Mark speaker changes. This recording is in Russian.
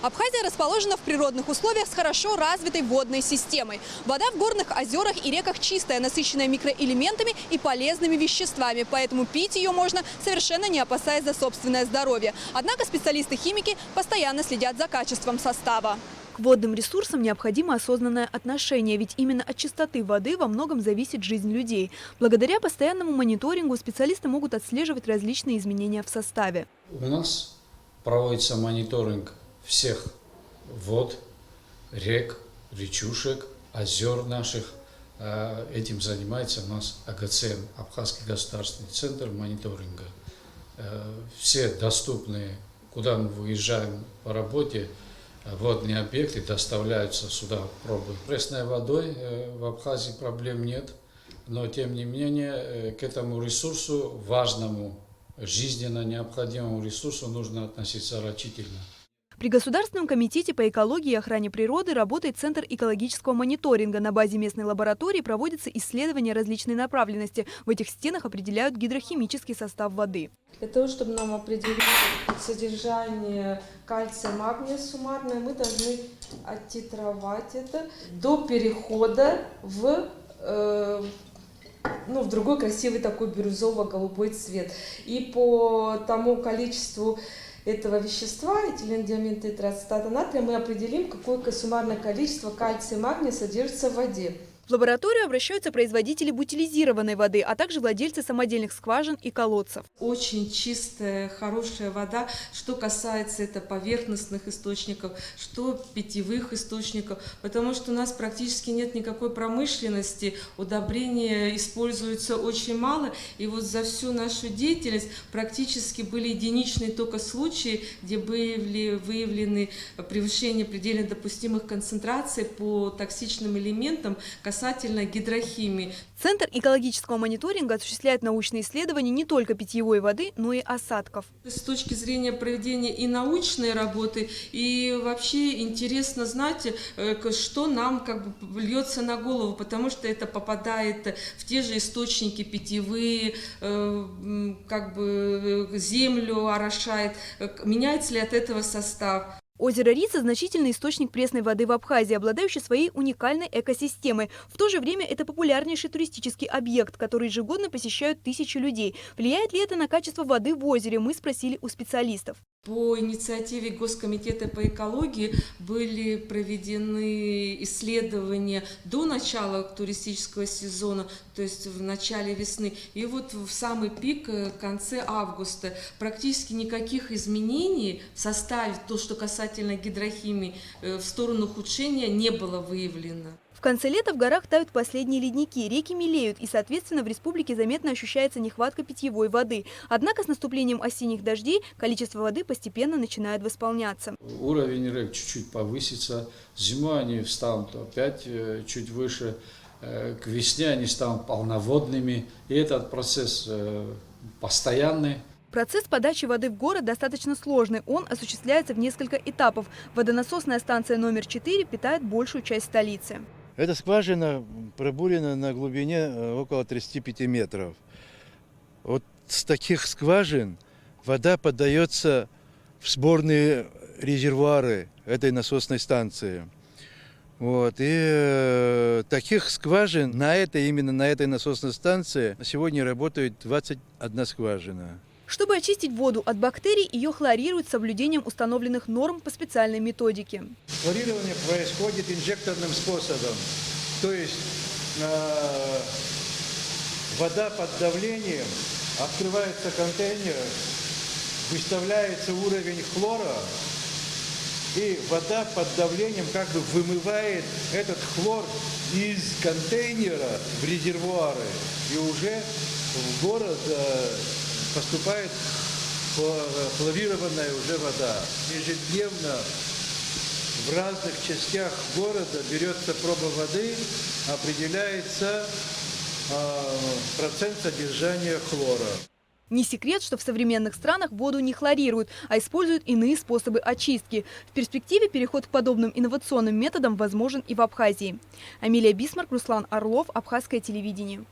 Speaker 1: Абхазия расположена в природных условиях с хорошо развитой водной системой. Вода в горных озерах и реках чистая, насыщенная микроэлементами и полезными веществами, поэтому пить ее можно, совершенно не опасаясь за собственное здоровье. Однако специалисты-химики постоянно следят за качеством состава. К водным ресурсам необходимо осознанное отношение, ведь именно от чистоты воды во многом зависит жизнь людей. Благодаря постоянному мониторингу специалисты могут отслеживать различные изменения в составе.
Speaker 2: У нас проводится мониторинг всех вод, рек, речушек, озер наших. Этим занимается у нас АГЦМ, Абхазский государственный центр мониторинга. Все доступные, куда мы выезжаем по работе, водные объекты доставляются сюда пробы пресной водой. В Абхазии проблем нет, но тем не менее к этому ресурсу, важному, жизненно необходимому ресурсу, нужно относиться рачительно.
Speaker 1: При Государственном комитете по экологии и охране природы работает Центр экологического мониторинга. На базе местной лаборатории проводятся исследования различной направленности. В этих стенах определяют гидрохимический состав воды.
Speaker 3: Для того, чтобы нам определить содержание кальция, магния суммарное, мы должны оттитровать это до перехода в другой красивый такой бирюзово-голубой цвет. И по тому количеству этого вещества, этилендиамин-тетрацетата натрия, мы определим, какое суммарное количество кальция и магния содержится в воде.
Speaker 1: В лабораторию обращаются производители бутилизированной воды, а также владельцы самодельных скважин и колодцев.
Speaker 3: Очень чистая, хорошая вода, что касается это поверхностных источников, что питьевых источников, потому что у нас практически нет никакой промышленности, удобрения используются очень мало, и вот за всю нашу деятельность практически были единичные только случаи, где были выявлены превышение предельно допустимых концентраций по токсичным элементам, касательно гидрохимии.
Speaker 1: Центр экологического мониторинга осуществляет научные исследования не только питьевой воды, но и осадков.
Speaker 3: С точки зрения проведения и научной работы, и вообще интересно знать, что нам льется на голову, потому что это попадает в те же источники питьевые, землю орошает. Меняется ли от этого состав?
Speaker 1: Озеро Рица – значительный источник пресной воды в Абхазии, обладающий своей уникальной экосистемой. В то же время это популярнейший туристический объект, который ежегодно посещают тысячи людей. Влияет ли это на качество воды в озере, мы спросили у специалистов.
Speaker 3: По инициативе Госкомитета по экологии были проведены исследования до начала туристического сезона, то есть в начале весны. И вот в самый пик, в конце августа, практически никаких изменений в составе, то, что касательно гидрохимии, в сторону ухудшения не было выявлено.
Speaker 1: В конце лета в горах тают последние ледники, реки мелеют, и, соответственно, в республике заметно ощущается нехватка питьевой воды. Однако с наступлением осенних дождей количество воды постепенно начинает восполняться.
Speaker 2: Уровень рек чуть-чуть повысится, зимой они встанут опять чуть выше, к весне они станут полноводными, и этот процесс постоянный.
Speaker 1: Процесс подачи воды в город достаточно сложный. Он осуществляется в несколько этапов. Водонасосная станция номер 4 питает большую часть столицы.
Speaker 4: Эта скважина пробурена на глубине около 35 метров. Вот с таких скважин вода подается в сборные резервуары этой насосной станции. Вот. И таких скважин именно на этой насосной станции сегодня работает 21 скважина.
Speaker 1: Чтобы очистить воду от бактерий, ее хлорируют с соблюдением установленных норм по специальной методике.
Speaker 4: Хлорирование происходит инжекторным способом. То есть вода под давлением, открывается контейнер, выставляется уровень хлора, и вода под давлением вымывает этот хлор из контейнера в резервуары. И уже в город поступает хлорированная уже вода. Ежедневно в разных частях города берется проба воды, определяется процент содержания хлора.
Speaker 1: Не секрет, что в современных странах воду не хлорируют, а используют иные способы очистки. В перспективе переход к подобным инновационным методам возможен и в Абхазии. Амилия Бисмарк, Руслан Орлов, Абхазское телевидение.